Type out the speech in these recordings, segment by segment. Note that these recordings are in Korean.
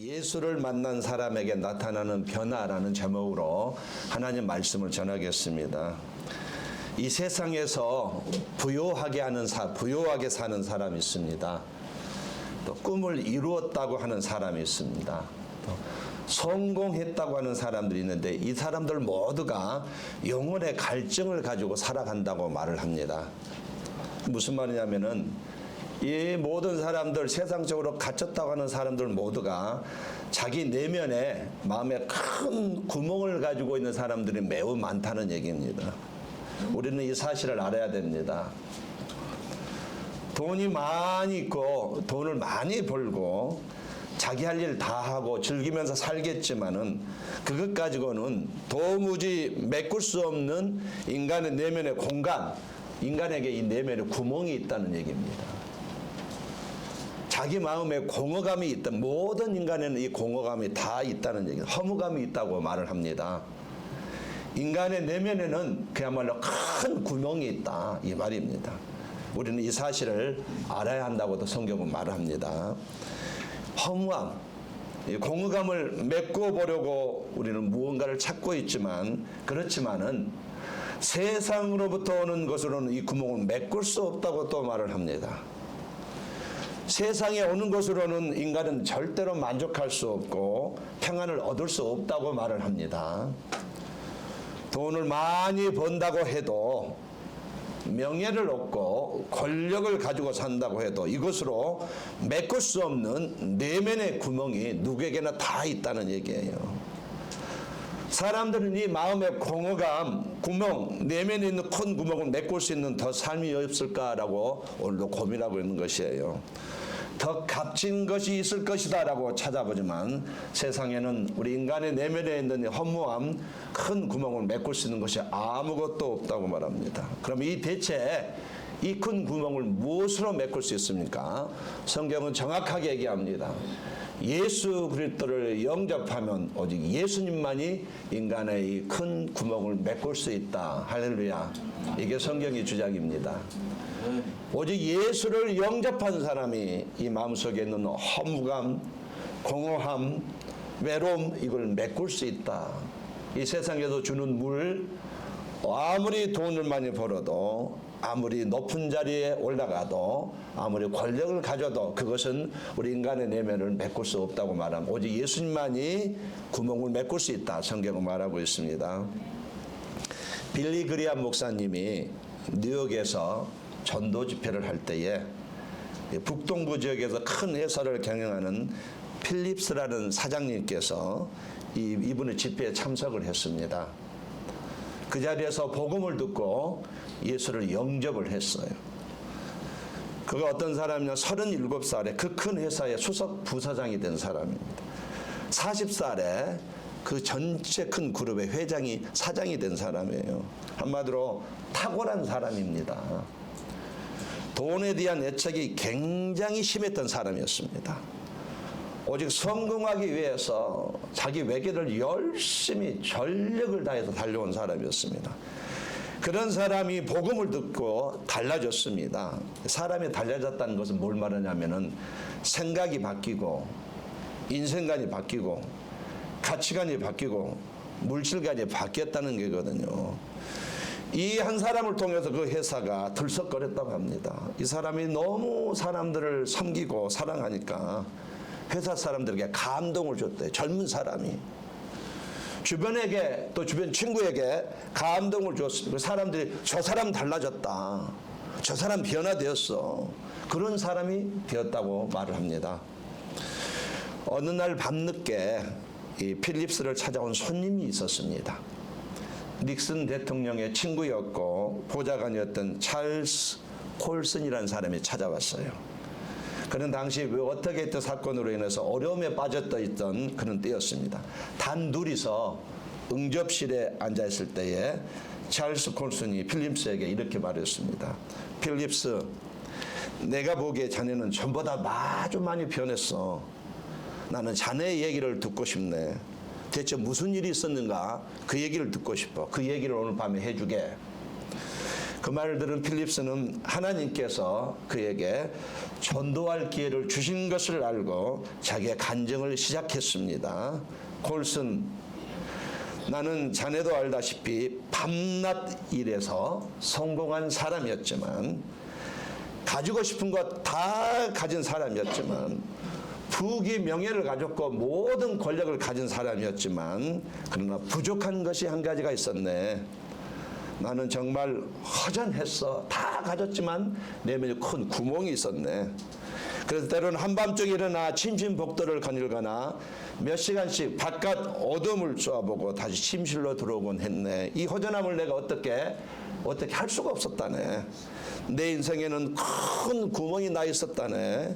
예수를 만난 사람에게 나타나는 변화라는 제목으로 하나님 말씀을 전하겠습니다. 이 세상에서 부요하게 사는 사람이 있습니다. 또 꿈을 이루었다고 하는 사람이 있습니다. 또 성공했다고 하는 사람들이 있는데 이 사람들 모두가 영혼의 갈증을 가지고 살아간다고 말을 합니다. 무슨 말이냐면은 이 모든 사람들, 세상적으로 갇혔다고 하는 사람들 모두가 자기 내면에 마음에 큰 구멍을 가지고 있는 사람들이 매우 많다는 얘기입니다. 우리는 이 사실을 알아야 됩니다. 돈이 많이 있고 돈을 많이 벌고 자기 할 일 다 하고 즐기면서 살겠지만은 그것 가지고는 도무지 메꿀 수 없는 인간의 내면의 공간, 인간에게 이 내면에 구멍이 있다는 얘기입니다. 자기 마음에 공허감이 있다. 모든 인간에는 이 공허감이 다 있다는 얘기, 허무감이 있다고 말을 합니다. 인간의 내면에는 그야말로 큰 구멍이 있다 이 말입니다. 우리는 이 사실을 알아야 한다고도 성경은 말합니다. 허무함, 이 공허감을 메꿔보려고 우리는 무언가를 찾고 있지만 그렇지만은 세상으로부터 오는 것으로는 이 구멍을 메꿀 수 없다고 또 말을 합니다. 세상에 오는 것으로는 인간은 절대로 만족할 수 없고 평안을 얻을 수 없다고 말을 합니다. 돈을 많이 번다고 해도 명예를 얻고 권력을 가지고 산다고 해도 이것으로 메꿀 수 없는 내면의 구멍이 누구에게나 다 있다는 얘기예요. 사람들은 이 마음의 공허감, 구멍, 내면에 있는 큰 구멍을 메꿀 수 있는 더 삶이 없을까라고 오늘도 고민하고 있는 것이에요. 더 값진 것이 있을 것이다 라고 찾아보지만 세상에는 우리 인간의 내면에 있는 허무함, 큰 구멍을 메꿀 수 있는 것이 아무것도 없다고 말합니다. 그럼 대체 이 큰 구멍을 무엇으로 메꿀 수 있습니까? 성경은 정확하게 얘기합니다. 예수 그리스도를 영접하면 오직 예수님만이 인간의 이 큰 구멍을 메꿀 수 있다. 할렐루야. 이게 성경의 주장입니다. 오직 예수를 영접한 사람이 이 마음속에 있는 허무감, 공허함, 외로움 이걸 메꿀 수 있다. 이 세상에서 주는 물, 아무리 돈을 많이 벌어도 아무리 높은 자리에 올라가도 아무리 권력을 가져도 그것은 우리 인간의 내면을 메꿀 수 없다고 말합니다. 오직 예수님만이 구멍을 메꿀 수 있다. 성경은 말하고 있습니다. 빌리 그리암 목사님이 뉴욕에서 전도 집회를 할 때에 북동부 지역에서 큰 회사를 경영하는 필립스라는 사장님께서 이분의 집회에 참석을 했습니다. 그 자리에서 복음을 듣고 예수를 영접을 했어요. 그가 어떤 사람이냐 37살에 그 큰 회사의 수석 부사장이 된 사람입니다. 40살에 그 전체 큰 그룹의 사장이 된 사람이에요. 한마디로 탁월한 사람입니다. 돈에 대한 애착이 굉장히 심했던 사람이었습니다. 오직 성공하기 위해서 자기 외계를 열심히 전력을 다해서 달려온 사람이었습니다. 그런 사람이 복음을 듣고 달라졌습니다. 사람이 달라졌다는 것은 뭘 말하냐면은 생각이 바뀌고 인생관이 바뀌고 가치관이 바뀌고 물질관이 바뀌었다는 거거든요. 이 한 사람을 통해서 그 회사가 들썩거렸다고 합니다. 이 사람이 너무 사람들을 섬기고 사랑하니까 회사 사람들에게 감동을 줬대요. 젊은 사람이. 주변에게 또 주변 친구에게 감동을 줬습니다. 사람들이 저 사람 달라졌다. 저 사람 변화되었어. 그런 사람이 되었다고 말을 합니다. 어느 날 밤늦게 이 필립스를 찾아온 손님이 있었습니다. 닉슨 대통령의 친구였고 보좌관이었던 찰스 콜슨이라는 사람이 찾아왔어요. 그는 당시 어떻게 했던 사건으로 인해서 어려움에 빠졌던 그런 때였습니다. 단둘이서 응접실에 앉아있을 때에 찰스 콜슨이 필립스에게 이렇게 말했습니다. 필립스, 내가 보기에 자네는 전보다 아주 많이 변했어. 나는 자네의 얘기를 듣고 싶네. 대체 무슨 일이 있었는가 그 얘기를 듣고 싶어. 그 얘기를 오늘 밤에 해주게. 그 말을 들은 필립스는 하나님께서 그에게 전도할 기회를 주신 것을 알고 자기의 간증을 시작했습니다. 콜슨, 나는 자네도 알다시피 밤낮 일해서 성공한 사람이었지만, 가지고 싶은 것 다 가진 사람이었지만, 부귀 명예를 가졌고 모든 권력을 가진 사람이었지만, 그러나 부족한 것이 한 가지가 있었네. 나는 정말 허전했어. 다 가졌지만 내면에 큰 구멍이 있었네. 그래서 때로는 한밤중에 일어나 침실복도를 거닐거나 몇 시간씩 바깥 어둠을 쏘아보고 다시 침실로 들어오곤 했네. 이 허전함을 내가 어떻게 할 수가 없었다네. 내 인생에는 큰 구멍이 나 있었다네.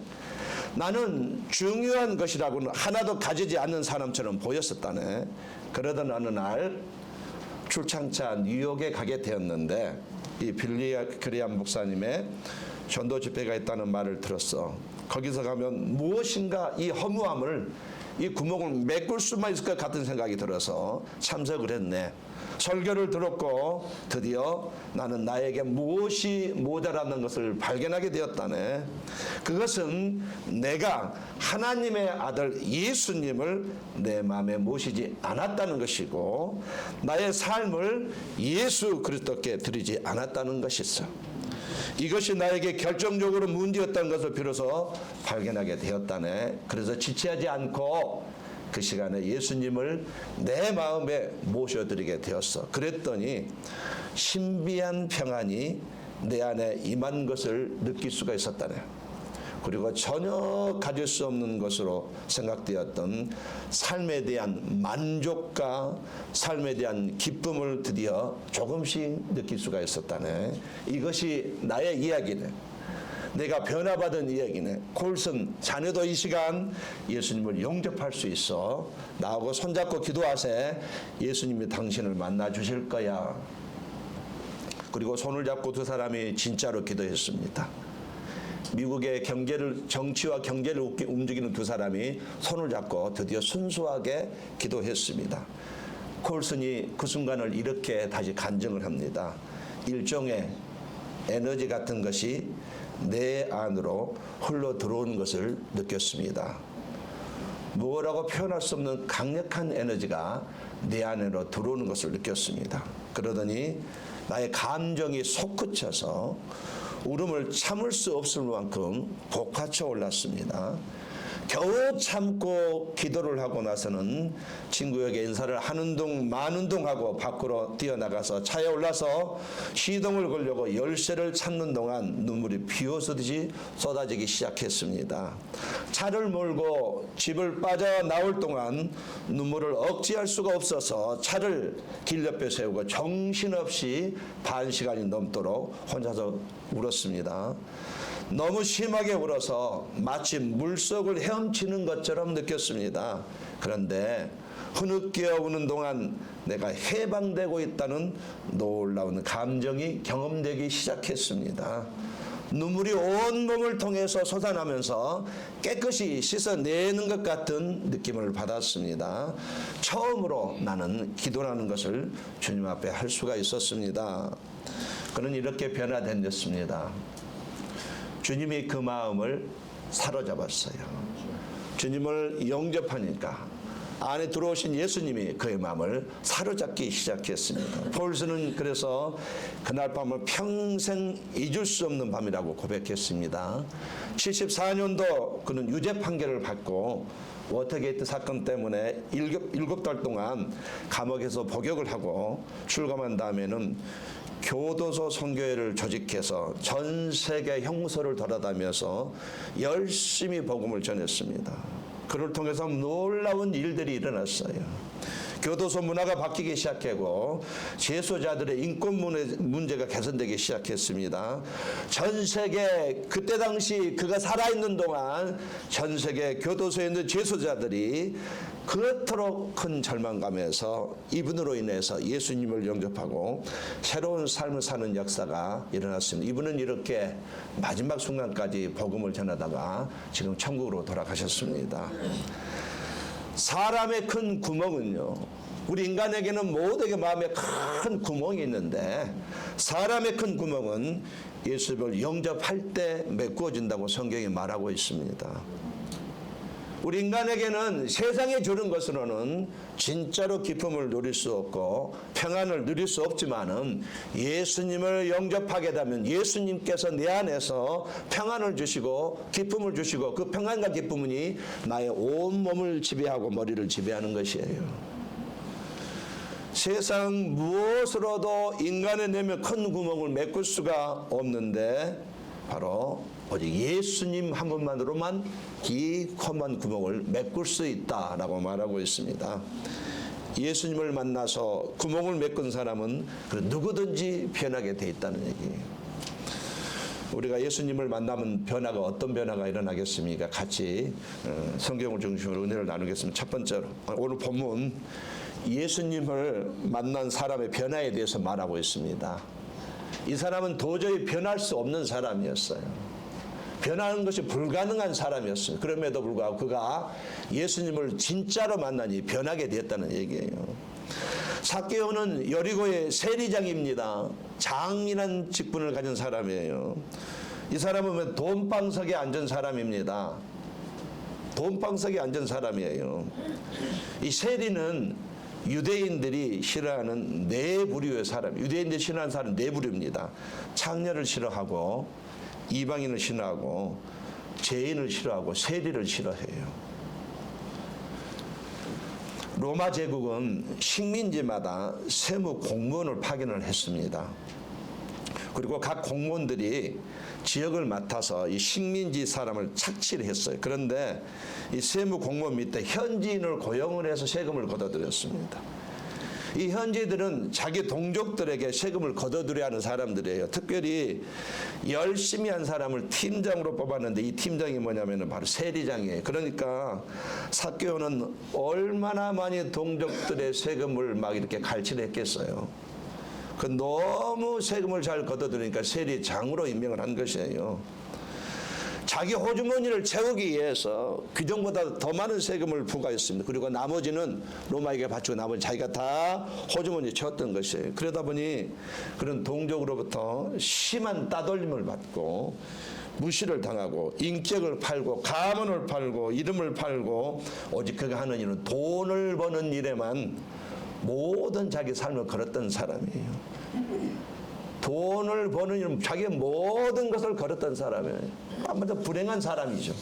나는 중요한 것이라고는 하나도 가지지 않는 사람처럼 보였었다네. 그러던 어느 날 출장차 뉴욕에 가게 되었는데, 이 빌리 그레이엄 목사님의 전도 집회가 있다는 말을 들었어. 거기서 가면 무엇인가 이 허무함을, 이 구멍을 메꿀 수만 있을 것 같은 생각이 들어서 참석을 했네. 설교를 들었고 드디어 나는 나에게 무엇이 모자라는 것을 발견하게 되었다네. 그것은 내가 하나님의 아들 예수님을 내 마음에 모시지 않았다는 것이고, 나의 삶을 예수 그리스도께 드리지 않았다는 것이었어. 이것이 나에게 결정적으로 문제였던 것을 비로소 발견하게 되었다네. 그래서 지체하지 않고 그 시간에 예수님을 내 마음에 모셔드리게 되었어. 그랬더니 신비한 평안이 내 안에 임한 것을 느낄 수가 있었다네. 그리고 전혀 가질 수 없는 것으로 생각되었던 삶에 대한 만족과 삶에 대한 기쁨을 드디어 조금씩 느낄 수가 있었다네. 이것이 나의 이야기네. 내가 변화받은 이야기네. 콜슨, 자네도 이 시간 예수님을 영접할 수 있어. 나하고 손잡고 기도하세. 예수님이 당신을 만나 주실 거야. 그리고 손을 잡고 두 사람이 진짜로 기도했습니다. 미국의 정치와 경제를 움직이는 두 사람이 손을 잡고 드디어 순수하게 기도했습니다. 콜슨이 그 순간을 이렇게 다시 간증을 합니다. 일종의 에너지 같은 것이 내 안으로 흘러 들어오는 것을 느꼈습니다. 뭐라고 표현할 수 없는 강력한 에너지가 내 안으로 들어오는 것을 느꼈습니다. 그러더니 나의 감정이 솟구쳐서 울음을 참을 수 없을 만큼 복화쳐 올랐습니다. 겨우 참고 기도를 하고 나서는 친구에게 인사를 하는 둥 마는 둥 하고 밖으로 뛰어나가서 차에 올라서 시동을 걸려고 열쇠를 찾는 동안 눈물이 비오듯이 쏟아지기 시작했습니다. 차를 몰고 집을 빠져나올 동안 눈물을 억제할 수가 없어서 차를 길 옆에 세우고 정신없이 반 시간이 넘도록 혼자서 울었습니다. 너무 심하게 울어서 마치 물속을 헤엄치는 것처럼 느꼈습니다. 그런데 흐느껴 우는 동안 내가 해방되고 있다는 놀라운 감정이 경험되기 시작했습니다. 눈물이 온 몸을 통해서 솟아나면서 깨끗이 씻어내는 것 같은 느낌을 받았습니다. 처음으로 나는 기도라는 것을 주님 앞에 할 수가 있었습니다. 그는 이렇게 변화됐습니다. 주님이 그 마음을 사로잡았어요. 주님을 영접하니까 안에 들어오신 예수님이 그의 마음을 사로잡기 시작했습니다. 폴스는 그래서 그날 밤을 평생 잊을 수 없는 밤이라고 고백했습니다. 74년도 그는 유죄 판결을 받고 워터게이트 사건 때문에 7달 동안 감옥에서 복역을 하고 출감한 다음에는 교도소 선교회를 조직해서 전 세계 형소를 돌아다니면서 열심히 복음을 전했습니다. 그를 통해서 놀라운 일들이 일어났어요. 교도소 문화가 바뀌기 시작하고 재소자들의 인권 문제가 개선되기 시작했습니다. 전 세계 그때 당시 그가 살아있는 동안 전 세계 교도소에 있는 재소자들이 그토록 큰 절망감에서 이분으로 인해서 예수님을 영접하고 새로운 삶을 사는 역사가 일어났습니다. 이분은 이렇게 마지막 순간까지 복음을 전하다가 지금 천국으로 돌아가셨습니다. 사람의 큰 구멍은요, 우리 인간에게는 모두에게 마음에 큰 구멍이 있는데 사람의 큰 구멍은 예수님을 영접할 때 메꾸어진다고 성경이 말하고 있습니다. 우리 인간에게는 세상이 주는 것으로는 진짜로 기쁨을 누릴 수 없고 평안을 누릴 수 없지만은 예수님을 영접하게 되면 예수님께서 내 안에서 평안을 주시고 기쁨을 주시고 그 평안과 기쁨이 나의 온 몸을 지배하고 머리를 지배하는 것이에요. 세상 무엇으로도 인간의 내면 큰 구멍을 메꿀 수가 없는데 바로 오직 예수님 한 분만으로만 기컴한 구멍을 메꿀 수 있다라고 말하고 있습니다. 예수님을 만나서 구멍을 메꾼 사람은 누구든지 변하게 돼 있다는 얘기예요. 우리가 예수님을 만나면 변화가 어떤 변화가 일어나겠습니까? 같이 성경을 중심으로 은혜를 나누겠습니다. 첫 번째로 오늘 본문 예수님을 만난 사람의 변화에 대해서 말하고 있습니다. 이 사람은 도저히 변할 수 없는 사람이었어요. 변하는 것이 불가능한 사람이었어요. 그럼에도 불구하고 그가 예수님을 진짜로 만나니 변하게 되었다는 얘기예요. 삭개오는 여리고의 세리장입니다. 장인한 직분을 가진 사람이에요. 이 사람은 돈방석에 앉은 사람입니다. 돈방석에 앉은 사람이에요. 이 세리는 유대인들이 싫어하는 네 부류의 사람, 유대인들이 싫어하는 사람은 네 부류입니다. 창녀를 싫어하고 이방인을 싫어하고 죄인을 싫어하고 세리를 싫어해요. 로마 제국은 식민지마다 세무 공무원을 파견을 했습니다. 그리고 각 공무원들이 지역을 맡아서 이 식민지 사람을 착취를 했어요. 그런데 이 세무 공무원 밑에 현지인을 고용을 해서 세금을 걷어들였습니다. 이 현지들은 자기 동족들에게 세금을 걷어들여야 하는 사람들이에요. 특별히 열심히 한 사람을 팀장으로 뽑았는데 이 팀장이 뭐냐면 바로 세리장이에요. 그러니까 삭개오는 얼마나 많이 동족들의 세금을 막 이렇게 갈취를 했겠어요. 그 너무 세금을 잘 걷어들이니까 세리장으로 임명을 한 것이에요. 자기 호주머니를 채우기 위해서 규정보다 더 많은 세금을 부과했습니다. 그리고 나머지는 로마에게 바치고 나머지 자기가 다 호주머니에 채웠던 것이에요. 그러다 보니 그런 동족으로부터 심한 따돌림을 받고 무시를 당하고 인격을 팔고 가문을 팔고 이름을 팔고 오직 그가 하는 일은 돈을 버는 일에만 모든 자기 삶을 걸었던 사람이에요. 돈을 버는 일, 자기의 모든 것을 걸었던 사람이에요. 아무래도 불행한 사람이죠.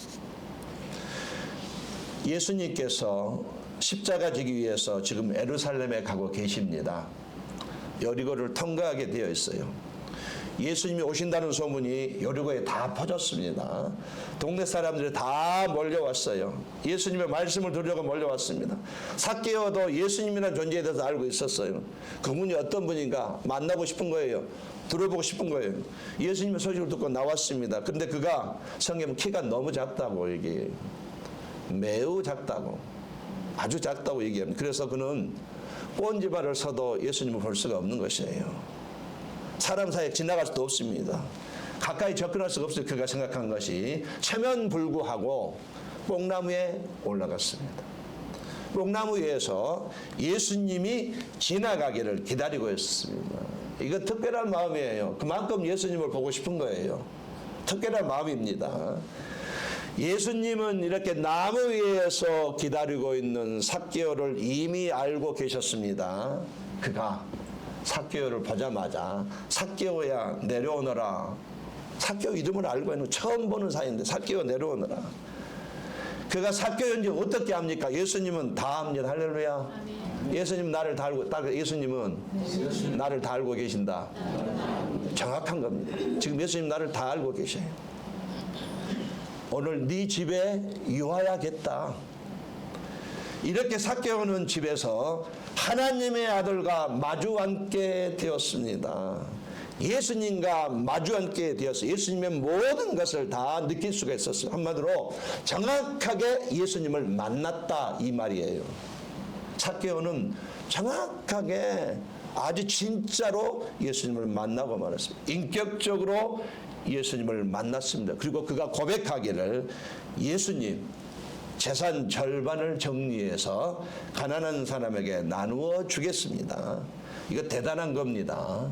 예수님께서 십자가 지기 위해서 지금 예루살렘에 가고 계십니다. 여리고를 통과하게 되어 있어요. 예수님이 오신다는 소문이 여리고에 다 퍼졌습니다. 동네 사람들이 다 몰려왔어요. 예수님의 말씀을 들으려고 몰려왔습니다. 삭개오도 예수님이라는 존재에 대해서 알고 있었어요. 그분이 어떤 분인가 만나고 싶은 거예요. 들어보고 싶은 거예요. 예수님의 소식을 듣고 나왔습니다. 그런데 그가 성경 키가 너무 작다고 얘기해요. 매우 작다고, 아주 작다고 얘기합니다. 그래서 그는 꼰지발을 서도 예수님을 볼 수가 없는 것이에요. 사람 사이에 지나갈 수도 없습니다. 가까이 접근할 수가 없어요. 그가 생각한 것이 체면불구하고 뽕나무에 올라갔습니다. 뽕나무 위에서 예수님이 지나가기를 기다리고 있습니다. 이거 특별한 마음이에요. 그만큼 예수님을 보고 싶은 거예요. 특별한 마음입니다. 예수님은 이렇게 나무 위에서 기다리고 있는 삭개오를 이미 알고 계셨습니다. 그가 삭개오를 보자마자 삭개오야 내려오너라. 삭개오 이름을 알고 있는 처음 보는 사이인데 삭개오 내려오너라. 그가 삭개오인지 어떻게 합니까? 예수님은 다 합니다. 할렐루야. 예수님 나를 다 알고, 예수님은 나를 다 알고 계신다. 정확한 겁니다. 지금 예수님 나를 다 알고 계셔요. 오늘 네 집에 유하야겠다. 이렇게 삭개오는 집에서 하나님의 아들과 마주 앉게 되었습니다. 예수님과 마주 앉게 되어서 예수님의 모든 것을 다 느낄 수가 있었어요. 한마디로 정확하게 예수님을 만났다 이 말이에요. 삭개오는 정확하게 아주 진짜로 예수님을 만나고 말았습니다. 인격적으로 예수님을 만났습니다. 그리고 그가 고백하기를 예수님 재산 절반을 정리해서 가난한 사람에게 나누어 주겠습니다. 이거 대단한 겁니다.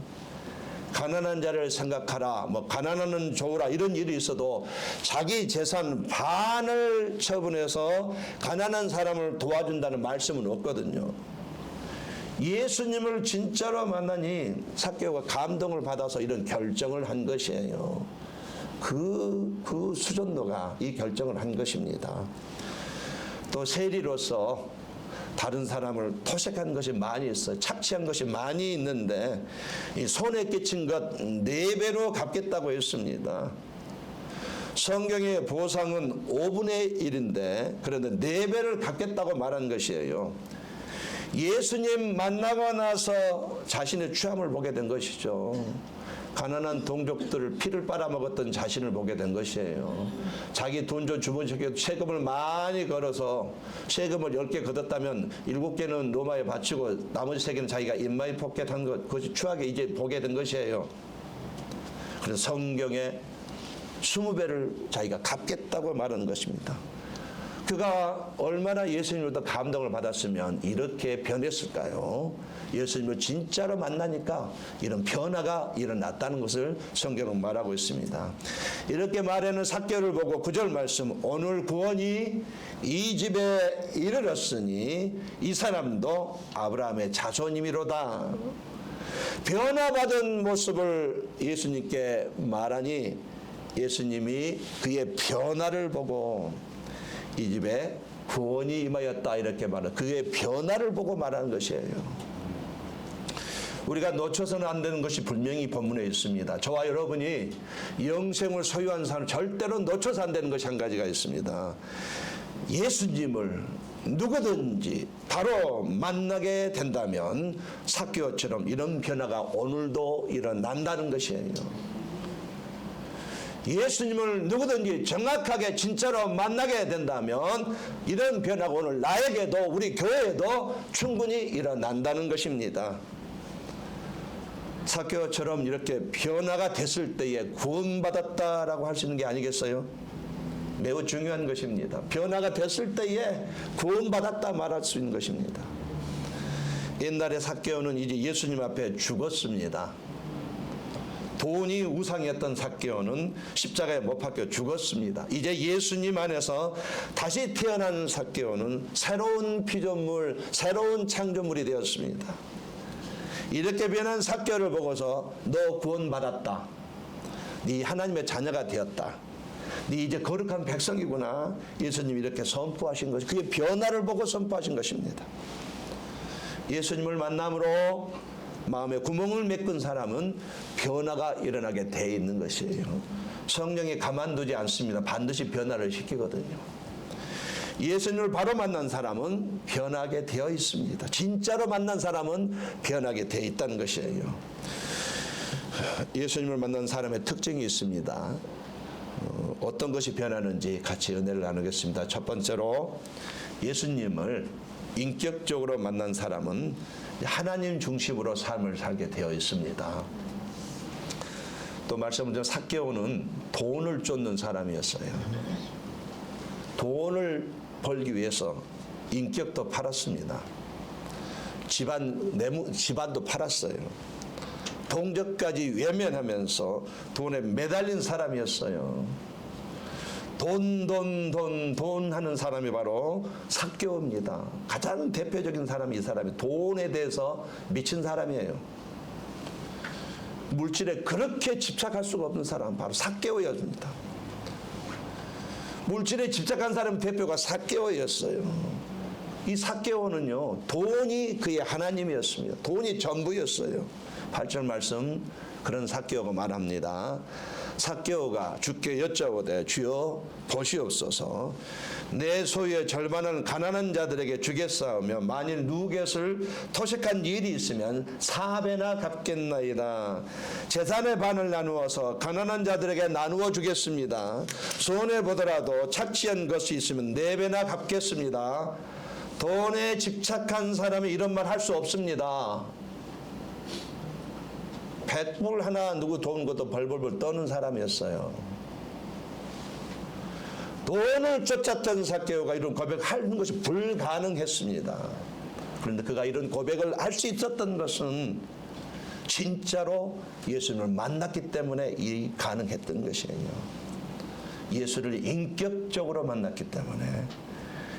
가난한 자를 생각하라, 뭐 가난하는 좋으라 이런 일이 있어도 자기 재산 반을 처분해서 가난한 사람을 도와준다는 말씀은 없거든요. 예수님을 진짜로 만나니 삭개오가 감동을 받아서 이런 결정을 한 것이에요. 그 수전도가 이 결정을 한 것입니다. 또 세리로서 다른 사람을 토색한 것이 많이 있어요. 착취한 것이 많이 있는데 이 손에 끼친 것 4배로 갚겠다고 했습니다. 성경의 보상은 5분의 1인데 그런데 4배를 갚겠다고 말한 것이에요. 예수님 만나고 나서 자신의 추함을 보게 된 것이죠. 가난한 동족들을 피를 빨아먹었던 자신을 보게 된 것이에요. 자기 돈 좀 주머니에 세금을 많이 걸어서 세금을 10개 걷었다면 7개는 로마에 바치고 나머지 3개는 자기가 인마이 포켓한 것, 그것이 추하게 이제 보게 된 것이에요. 그래서 성경에 20배를 자기가 갚겠다고 말하는 것입니다. 그가 얼마나 예수님으로부터 감동을 받았으면 이렇게 변했을까요? 예수님을 진짜로 만나니까 이런 변화가 일어났다는 것을 성경은 말하고 있습니다. 이렇게 말하는 삭개오를 보고 9절 말씀, 오늘 구원이 이 집에 이르렀으니 이 사람도 아브라함의 자손이미로다. 변화받은 모습을 예수님께 말하니 예수님이 그의 변화를 보고 이 집에 구원이 임하였다 이렇게 말하는 그의 변화를 보고 말하는 것이에요. 우리가 놓쳐서는 안 되는 것이 분명히 본문에 있습니다. 저와 여러분이 영생을 소유한 사람 절대로 놓쳐서 안 되는 것이 한 가지가 있습니다. 예수님을 누구든지 바로 만나게 된다면 삭개오처럼 이런 변화가 오늘도 일어난다는 것이에요. 예수님을 누구든지 정확하게 진짜로 만나게 된다면 이런 변화가 오늘 나에게도 우리 교회에도 충분히 일어난다는 것입니다. 삭개오처럼 이렇게 변화가 됐을 때에 구원받았다라고 할 수 있는 게 아니겠어요? 매우 중요한 것입니다. 변화가 됐을 때에 구원받았다 말할 수 있는 것입니다. 옛날에 삭개오는 이제 예수님 앞에 죽었습니다. 돈이 우상이었던 삭개오는 십자가에 못 박혀 죽었습니다. 이제 예수님 안에서 다시 태어난 삭개오는 새로운 피조물, 새로운 창조물이 되었습니다. 이렇게 변한 삭개오를 보고서 너 구원받았다. 네 하나님의 자녀가 되었다. 네 이제 거룩한 백성이구나. 예수님이 이렇게 선포하신 것이 그의 변화를 보고 선포하신 것입니다. 예수님을 만남으로 마음에 구멍을 메꾼 사람은 변화가 일어나게 돼 있는 것이에요. 성령이 가만두지 않습니다. 반드시 변화를 시키거든요. 예수님을 바로 만난 사람은 변하게 되어 있습니다. 진짜로 만난 사람은 변하게 되어 있다는 것이에요. 예수님을 만난 사람의 특징이 있습니다. 어떤 것이 변하는지 같이 은혜를 나누겠습니다. 첫 번째로 예수님을 인격적으로 만난 사람은 하나님 중심으로 삶을 살게 되어 있습니다. 또 말씀드린 삭개오는 돈을 쫓는 사람이었어요. 돈을 벌기 위해서 인격도 팔았습니다. 집안도 팔았어요. 동족까지 외면하면서 돈에 매달린 사람이었어요. 돈 하는 사람이 바로 삭개오입니다. 가장 대표적인 사람이 이 사람이 돈에 대해서 미친 사람이에요. 물질에 그렇게 집착할 수가 없는 사람은 바로 삭개오였습니다. 물질에 집착한 사람 대표가 삭개오였어요. 이 삭개오는요, 돈이 그의 하나님이었습니다. 돈이 전부였어요. 8절 말씀 그런 삭개오가 말합니다. 삭개오가 주께 여짜오되 주여 보시옵소서 내 소유의 절반을 가난한 자들에게 주겠사오며 만일 누get을 토식한 일이 있으면 4배나 갚겠나이다. 재산의 반을 나누어서 가난한 자들에게 나누어 주겠습니다. 손해보더라도 착취한 것이 있으면 4배나 갚겠습니다. 돈에 집착한 사람이 이런 말 할 수 없습니다. 뱃불 하나 누구 도는 것도 벌벌벌 떠는 사람이었어요. 돈을 쫓았던 삭개오가 이런 고백하는 것이 불가능했습니다. 그런데 그가 이런 고백을 할 수 있었던 것은 진짜로 예수님을 만났기 때문에 이 가능했던 것이에요. 예수를 인격적으로 만났기 때문에,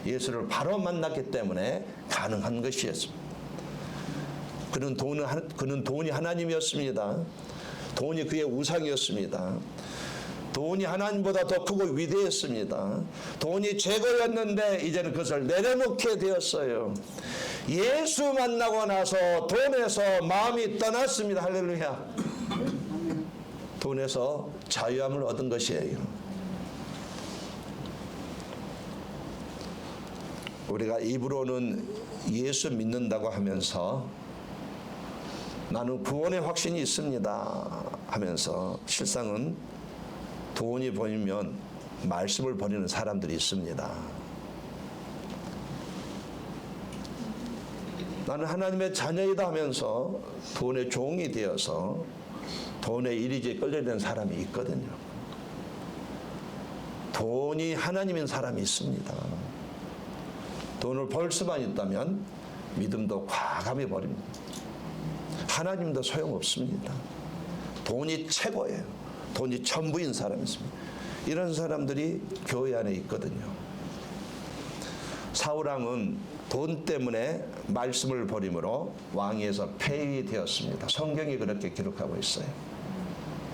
예수를 바로 만났기 때문에 가능한 것이었습니다. 그는 돈이 하나님이었습니다. 돈이 그의 우상이었습니다. 돈이 하나님보다 더 크고 위대했습니다. 돈이 최고였는데 이제는 그것을 내려놓게 되었어요. 예수 만나고 나서 돈에서 마음이 떠났습니다. 할렐루야. 돈에서 자유함을 얻은 것이에요. 우리가 입으로는 예수 믿는다고 하면서 나는 구원의 확신이 있습니다 하면서 실상은 돈이 보이면 말씀을 버리는 사람들이 있습니다. 나는 하나님의 자녀이다 하면서 돈의 종이 되어서 돈의 이리저리 끌려다니는 사람이 있거든요. 돈이 하나님인 사람이 있습니다. 돈을 벌 수만 있다면 믿음도 과감히 버립니다. 하나님도 소용없습니다. 돈이 최고예요. 돈이 전부인 사람이 있습니다. 이런 사람들이 교회 안에 있거든요. 사울왕은 돈 때문에 말씀을 버림으로 왕위에서 폐위되었습니다. 성경이 그렇게 기록하고 있어요.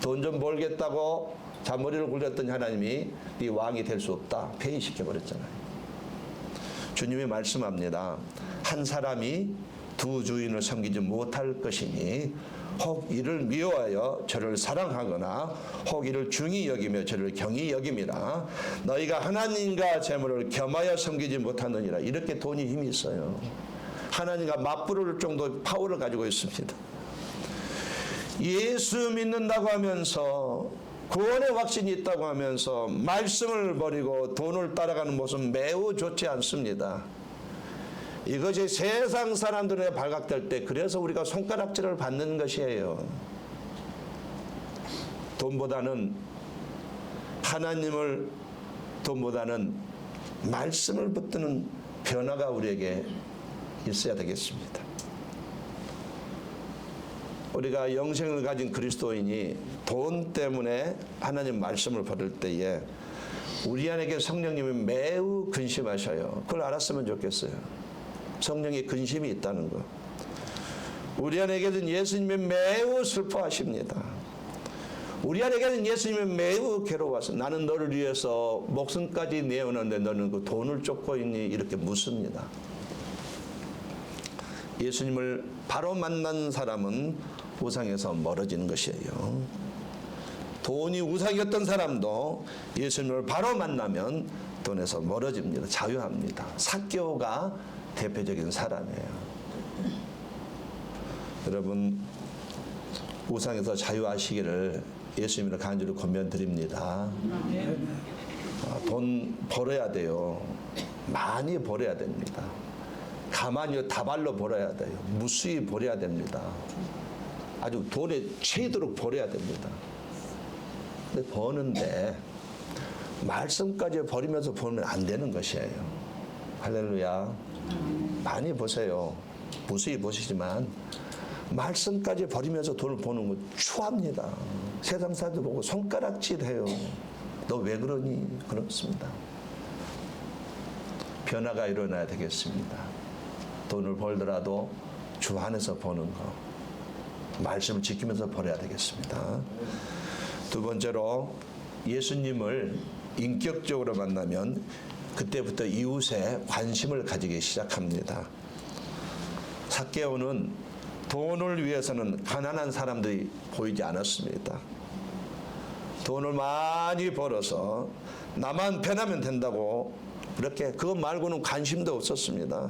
돈 좀 벌겠다고 잔머리를 굴렸더니 하나님이 네 왕이 될 수 없다 폐위시켜버렸잖아요. 주님이 말씀합니다. 한 사람이 두 주인을 섬기지 못할 것이니 혹 이를 미워하여 저를 사랑하거나 혹 이를 중히 여기며 저를 경히 여김이라. 너희가 하나님과 재물을 겸하여 섬기지 못하느니라. 이렇게 돈이 힘이 있어요. 하나님과 맞부를 정도의 파워를 가지고 있습니다. 예수 믿는다고 하면서 구원의 확신이 있다고 하면서 말씀을 버리고 돈을 따라가는 모습은 매우 좋지 않습니다. 이것이 세상 사람들에 발각될 때 그래서 우리가 손가락질을 받는 것이에요. 돈보다는 하나님을, 돈보다는 말씀을 붙드는 변화가 우리에게 있어야 되겠습니다. 우리가 영생을 가진 그리스도인이 돈 때문에 하나님 말씀을 버릴 때에 우리 안에게 성령님이 매우 근심하셔요. 그걸 알았으면 좋겠어요. 성령의 근심이 있다는 것. 우리 안에게는 예수님이 매우 슬퍼하십니다. 우리 안에게는 예수님이 매우 괴로워서 나는 너를 위해서 목숨까지 내어놓는데 너는 그 돈을 쫓고 있니? 이렇게 묻습니다. 예수님을 바로 만난 사람은 우상에서 멀어지는 것이에요. 돈이 우상이었던 사람도 예수님을 바로 만나면 돈에서 멀어집니다. 자유합니다. 삭개오가 대표적인 사람이에요. 여러분, 우상에서 자유하시기를 예수님을 간절히 권면드립니다. 돈 벌어야 돼요. 많이 벌어야 됩니다. 가만히 다발로 벌어야 돼요. 무수히 벌어야 됩니다. 아주 돈에 채도록 벌어야 됩니다. 근데 버는데 말씀까지 버리면서 벌면 안 되는 것이에요. 할렐루야. 많이 보세요. 무수히 보시지만 말씀까지 버리면서 돈을 버는 거 추합니다. 세상 사람들 보고 손가락질해요. 너 왜 그러니? 그렇습니다. 변화가 일어나야 되겠습니다. 돈을 벌더라도 주 안에서 버는 거, 말씀을 지키면서 벌어야 되겠습니다. 두 번째로 예수님을 인격적으로 만나면 그때부터 이웃에 관심을 가지기 시작합니다. 삭개오는 돈을 위해서는 가난한 사람들이 보이지 않았습니다. 돈을 많이 벌어서 나만 편하면 된다고 그렇게 그것 말고는 관심도 없었습니다.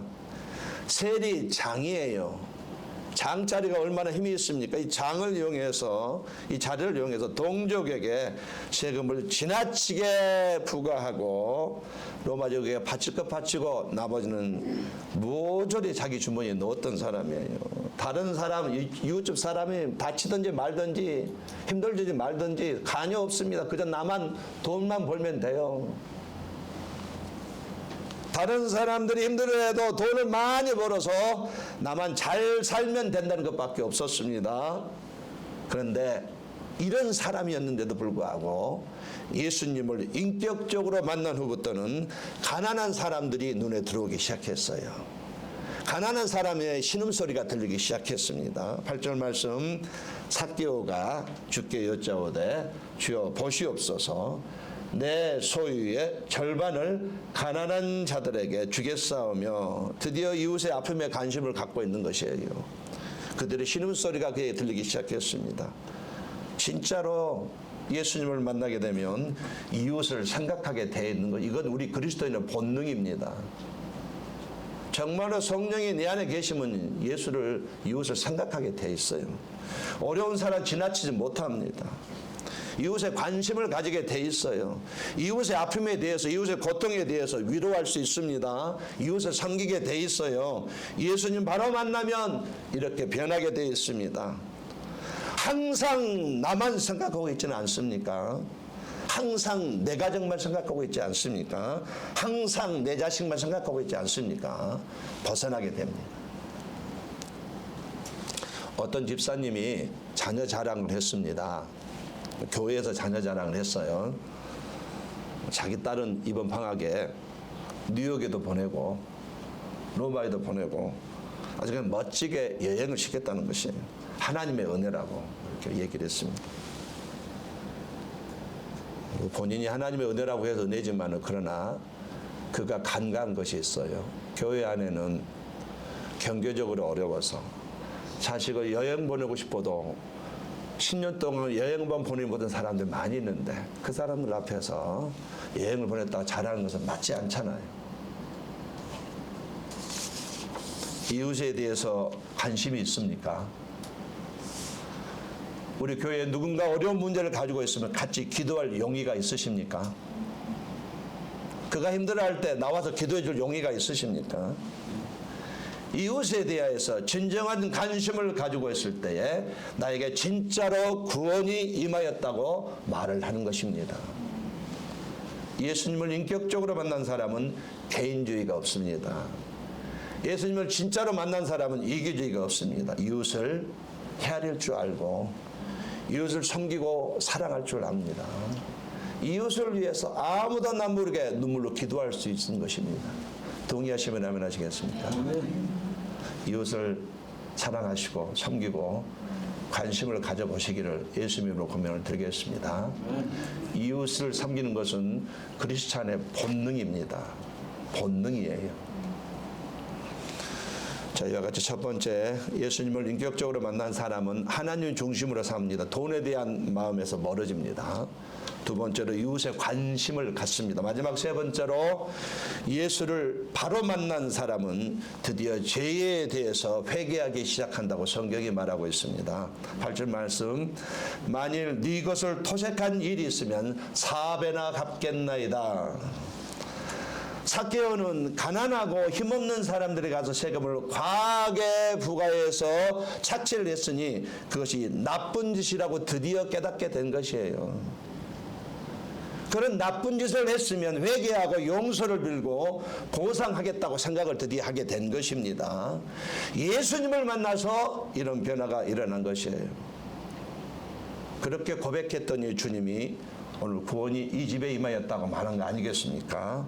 세리 장이에요. 장자리가 얼마나 힘이 있습니까? 이 장을 이용해서, 이 자리를 이용해서 동족에게 세금을 지나치게 부과하고 로마족에게 바칠 것 바치고 나머지는 모조리 자기 주머니에 넣었던 사람이에요. 다른 사람, 이웃집 사람이 다치든지 말든지 힘들든지 말든지 관여 없습니다. 그저 나만 돈만 벌면 돼요. 다른 사람들이 힘들어해도 돈을 많이 벌어서 나만 잘 살면 된다는 것밖에 없었습니다. 그런데 이런 사람이었는데도 불구하고 예수님을 인격적으로 만난 후부터는 가난한 사람들이 눈에 들어오기 시작했어요. 가난한 사람의 신음소리가 들리기 시작했습니다. 8절 말씀, 삭개오가 주께 여짜오되 주여 보시옵소서 내 소유의 절반을 가난한 자들에게 주겠사오며 드디어 이웃의 아픔에 관심을 갖고 있는 것이에요. 그들의 신음소리가 그에게 들리기 시작했습니다. 진짜로 예수님을 만나게 되면 이웃을 생각하게 되어 있는 것, 이건 우리 그리스도인의 본능입니다. 정말로 성령이 내 안에 계시면 이웃을 생각하게 돼 있어요. 어려운 사람 지나치지 못합니다. 이웃에 관심을 가지게 돼 있어요. 이웃의 아픔에 대해서, 이웃의 고통에 대해서 위로할 수 있습니다. 이웃을 섬기게 돼 있어요. 예수님 바로 만나면 이렇게 변하게 돼 있습니다. 항상 나만 생각하고 있지는 않습니까? 항상 내 가정만 생각하고 있지 않습니까? 항상 내 자식만 생각하고 있지 않습니까? 벗어나게 됩니다. 어떤 집사님이 자녀 자랑을 했습니다. 교회에서 자녀 자랑을 했어요. 자기 딸은 이번 방학에 뉴욕에도 보내고 로마에도 보내고 아주 그냥 멋지게 여행을 시켰다는 것이 하나님의 은혜라고 이렇게 얘기를 했습니다. 본인이 하나님의 은혜라고 해서 은혜지만은 그러나 그가 간과한 것이 있어요. 교회 안에는 경제적으로 어려워서 자식을 여행 보내고 싶어도 10년 동안 여행만 보내는 사람들 많이 있는데 그 사람들 앞에서 여행을 보냈다고 자랑하는 것은 맞지 않잖아요. 이웃에 대해서 관심이 있습니까? 우리 교회에 누군가 어려운 문제를 가지고 있으면 같이 기도할 용의가 있으십니까? 그가 힘들어할 때 나와서 기도해 줄 용의가 있으십니까? 이웃에 대해서 진정한 관심을 가지고 있을 때에 나에게 진짜로 구원이 임하였다고 말을 하는 것입니다. 예수님을 인격적으로 만난 사람은 개인주의가 없습니다. 예수님을 진짜로 만난 사람은 이기주의가 없습니다. 이웃을 헤아릴 줄 알고 이웃을 섬기고 사랑할 줄 압니다. 이웃을 위해서 아무도 남 모르게 눈물로 기도할 수 있는 것입니다. 동의하시면 아멘 하시겠습니까? 이웃을 사랑하시고 섬기고 관심을 가져보시기를 예수님으로 권면을 드리겠습니다. 이웃을 섬기는 것은 그리스찬의 본능입니다. 본능이에요. 자, 이와 같이 첫 번째, 예수님을 인격적으로 만난 사람은 하나님 중심으로 삽니다. 돈에 대한 마음에서 멀어집니다. 두 번째로 이웃에 관심을 갖습니다. 마지막 세 번째로 예수를 바로 만난 사람은 드디어 죄에 대해서 회개하기 시작한다고 성경이 말하고 있습니다. 8절 말씀, 만일 네 것을 토색한 일이 있으면 4배나 갚겠나이다. 삭개오는 가난하고 힘없는 사람들이 가서 세금을 과하게 부과해서 착취를 했으니 그것이 나쁜 짓이라고 드디어 깨닫게 된 것이에요. 그런 나쁜 짓을 했으면 회개하고 용서를 빌고 보상하겠다고 생각을 드디어 하게 된 것입니다. 예수님을 만나서 이런 변화가 일어난 것이에요. 그렇게 고백했더니 주님이 오늘 구원이 이 집에 임하였다고 말한 거 아니겠습니까?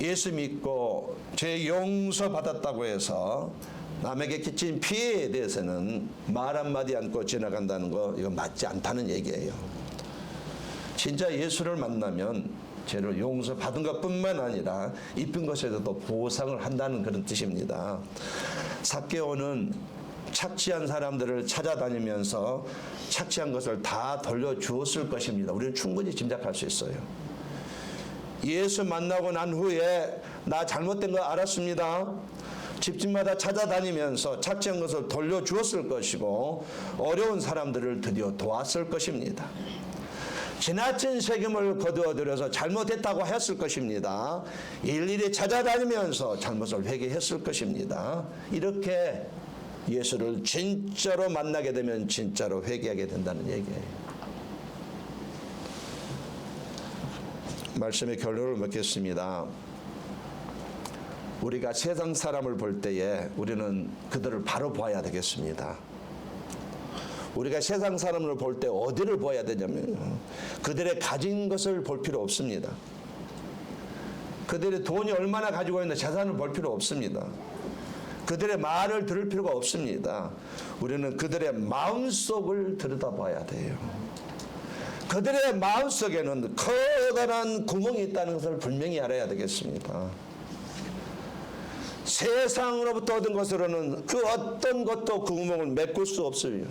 예수 믿고 죄 용서 받았다고 해서 남에게 끼친 피해에 대해서는 말 한마디 않고 지나간다는 거 이거 맞지 않다는 얘기예요. 진짜 예수를 만나면 죄를 용서받은 것뿐만 아니라 입힌 것에서도 보상을 한다는 그런 뜻입니다. 삭개오는 착취한 사람들을 찾아다니면서 착취한 것을 다 돌려주었을 것입니다. 우리는 충분히 짐작할 수 있어요. 예수 만나고 난 후에 나 잘못된 거 알았습니다. 집집마다 찾아다니면서 착취한 것을 돌려주었을 것이고 어려운 사람들을 드디어 도왔을 것입니다. 지나친 세금을 거두어들여서 잘못했다고 했을 것입니다. 일일이 찾아다니면서 잘못을 회개했을 것입니다. 이렇게 예수를 진짜로 만나게 되면 진짜로 회개하게 된다는 얘기예요. 말씀의 결론을 맺겠습니다. 우리가 세상 사람을 볼 때에 우리는 그들을 바로 봐야 되겠습니다. 우리가 세상 사람을 볼 때 어디를 봐야 되냐면 그들의 가진 것을 볼 필요 없습니다. 그들의 돈이 얼마나 가지고 있는 재산을 볼 필요 없습니다. 그들의 말을 들을 필요가 없습니다. 우리는 그들의 마음속을 들여다봐야 돼요. 그들의 마음속에는 커다란 구멍이 있다는 것을 분명히 알아야 되겠습니다. 세상으로부터 얻은 것으로는 그 어떤 것도 그 구멍을 메꿀 수 없어요.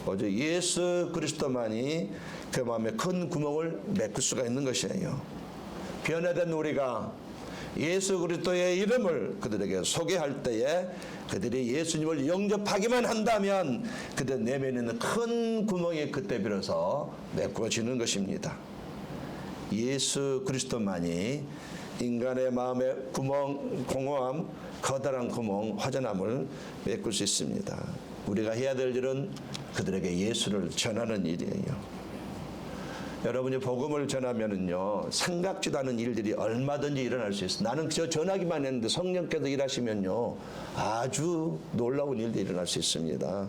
오직 예수 그리스도만이 그 마음에 큰 구멍을 메꿀 수가 있는 것이에요. 변화된 우리가 예수 그리스도의 이름을 그들에게 소개할 때에 그들이 예수님을 영접하기만 한다면 그들 내면에 있는 큰 구멍이 그때 비로소 메꿔지는 것입니다. 예수 그리스도만이 인간의 마음의 구멍, 공허함, 커다란 구멍, 허전함을 메꿀 수 있습니다. 우리가 해야 될 일은 그들에게 예수를 전하는 일이에요. 여러분이 복음을 전하면은요, 생각지도 않은 일들이 얼마든지 일어날 수 있어요. 나는 저 전하기만 했는데 성령께서 일하시면요, 아주 놀라운 일들이 일어날 수 있습니다.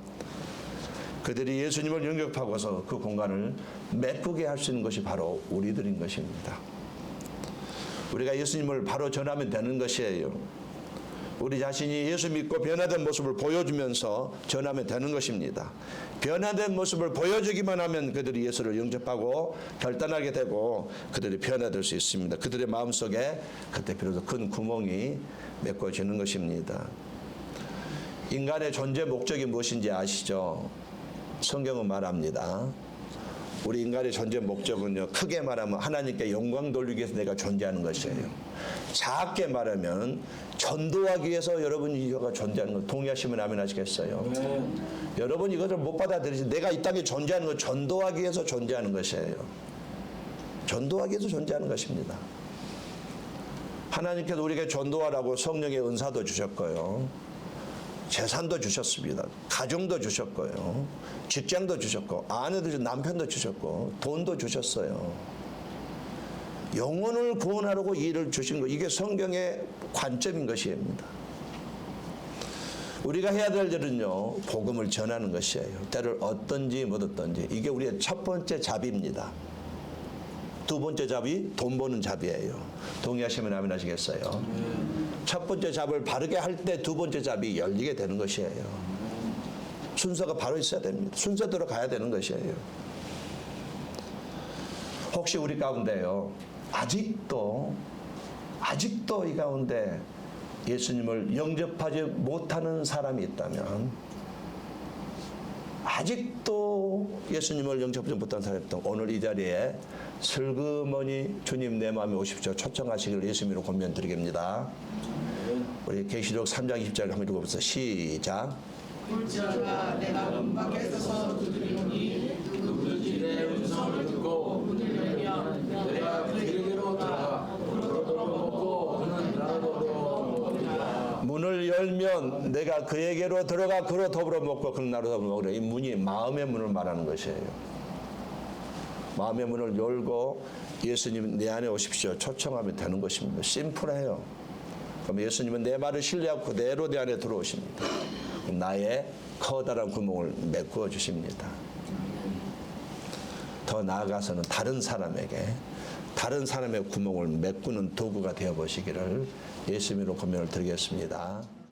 그들이 예수님을 영접하고서 그 공간을 메꾸게 할 수 있는 것이 바로 우리들인 것입니다. 우리가 예수님을 바로 전하면 되는 것이에요. 우리 자신이 예수 믿고 변화된 모습을 보여주면서 전하면 되는 것입니다. 변화된 모습을 보여주기만 하면 그들이 예수를 영접하고 결단하게 되고 그들이 변화될 수 있습니다. 그들의 마음속에 그때 비로소 큰 구멍이 메꿔지는 것입니다. 인간의 존재 목적이 무엇인지 아시죠? 성경은 말합니다. 우리 인간의 존재 목적은요, 크게 말하면 하나님께 영광 돌리기 위해서 내가 존재하는 것이에요. 작게 말하면 전도하기 위해서 여러분이 존재하는 것, 동의하시면 아멘 하시겠어요? 여러분 이것을 못 받아들이지, 내가 이 땅에 존재하는 것, 전도하기 위해서 존재하는 것이에요. 전도하기 위해서 존재하는 것입니다. 하나님께서 우리에게 전도하라고 성령의 은사도 주셨고요, 재산도 주셨습니다. 가정도 주셨고요, 직장도 주셨고, 아내도 주셨고, 남편도 주셨고, 돈도 주셨어요. 영혼을 구원하려고 일을 주신 것, 이게 성경의 관점인 것입니다. 우리가 해야 될 일은요, 복음을 전하는 것이에요. 때를 얻든지 못 얻든지. 이게 우리의 첫 번째 잡입니다. 두 번째 잡이 돈 버는 잡이에요. 동의하시면 아멘 하시겠어요? 첫 번째 잡을 바르게 할 때 두 번째 잡이 열리게 되는 것이에요. 순서가 바로 있어야 됩니다. 순서대로 가야 되는 것이에요. 혹시 우리 가운데요, 아직도 이 가운데 예수님을 영접하지 못하는 사람이 있다면, 아직도 예수님을 영접하지 못한 사람이 있다면 오늘 이 자리에 슬그머니 주님 내 마음에 오십시오 초청하시기를 예수님으로 권면드리겠습니다. 우리 계시록 3장 20절 한번 읽어보세요. 시작. 불지어라 내가 문 밖에 서서 두드리노니 누구든지 내 음성을 듣고 문을 열면 내가 그에게로 들어가 그로 먹고 그는 나로 먹으리라. 문을 열면 내가 그에게로 들어가 그로 더불어 먹고 그는 나로 더불어 먹으리라. 이 문이 마음의 문을 말하는 것이에요. 마음의 문을 열고 예수님 내 안에 오십시오 초청하면 되는 것입니다. 심플해요. 그럼 예수님은 내 말을 신뢰하고 그대로 내 안에 들어오십니다. 그럼 나의 커다란 구멍을 메꾸어 주십니다. 더 나아가서는 다른 사람의 구멍을 메꾸는 도구가 되어 보시기를 예수님으로 권면을 드리겠습니다.